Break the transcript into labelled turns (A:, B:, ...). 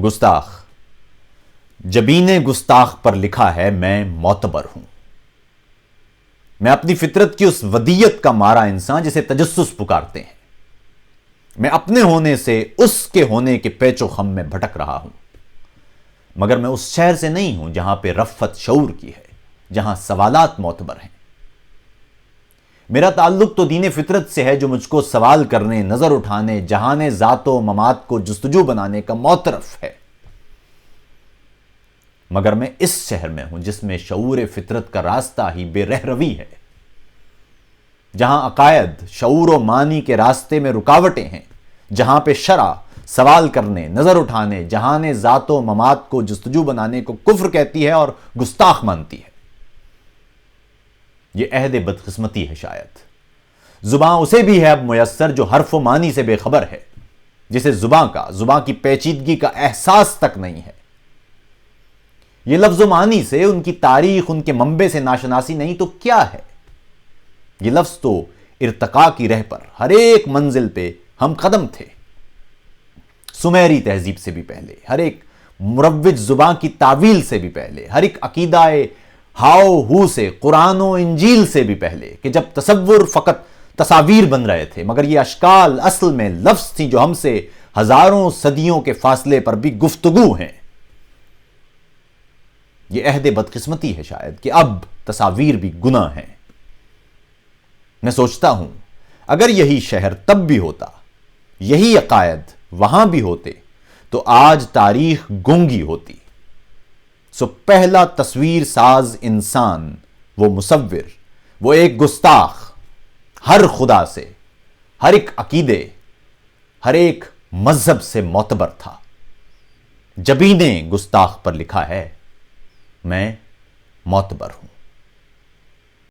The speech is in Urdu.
A: گستاخ، جبین گستاخ پر لکھا ہے میں معتبر ہوں۔ میں اپنی فطرت کی اس ودیت کا مارا انسان جسے تجسس پکارتے ہیں، میں اپنے ہونے سے اس کے ہونے کے پیچ و خم میں بھٹک رہا ہوں، مگر میں اس شہر سے نہیں ہوں جہاں پہ رفت شعور کی ہے، جہاں سوالات معتبر ہیں۔ میرا تعلق تو دین فطرت سے ہے جو مجھ کو سوال کرنے، نظر اٹھانے، جہان ذات و ممات کو جستجو بنانے کا معترف ہے، مگر میں اس شہر میں ہوں جس میں شعور فطرت کا راستہ ہی بے رہروی ہے، جہاں عقائد شعور و معنی کے راستے میں رکاوٹیں ہیں، جہاں پہ شرع سوال کرنے، نظر اٹھانے، جہان ذات و ممات کو جستجو بنانے کو کفر کہتی ہے اور گستاخ مانتی ہے۔ یہ عہد بدقسمتی ہے شاید۔ زباں اسے بھی ہے اب میسر جو حرف و معنی سے بے خبر ہے، جسے زباں کی پیچیدگی کا احساس تک نہیں ہے۔ یہ لفظ و معنی سے ان کی تاریخ، ان کے منبع سے ناشناسی نہیں تو کیا ہے؟ یہ لفظ تو ارتقاء کی رہ پر ہر ایک منزل پہ ہم قدم تھے، سمیری تہذیب سے بھی پہلے، ہر ایک مروج زباں کی تعویل سے بھی پہلے، ہر ایک عقیدہ ہاؤ ہو سے، قرآن و انجیل سے بھی پہلے، کہ جب تصور فقط تصاویر بن رہے تھے، مگر یہ اشکال اصل میں لفظ تھی جو ہم سے ہزاروں صدیوں کے فاصلے پر بھی گفتگو ہیں۔ یہ عہد بدقسمتی ہے شاید کہ اب تصاویر بھی گناہ ہیں۔ میں سوچتا ہوں اگر یہی شہر تب بھی ہوتا، یہی عقائد وہاں بھی ہوتے، تو آج تاریخ گونگی ہوتی۔ سو پہلا تصویر ساز انسان، وہ مصور، وہ ایک گستاخ، ہر خدا سے، ہر ایک عقیدے، ہر ایک مذہب سے معتبر تھا۔ جبین گستاخ پر لکھا ہے میں معتبر ہوں۔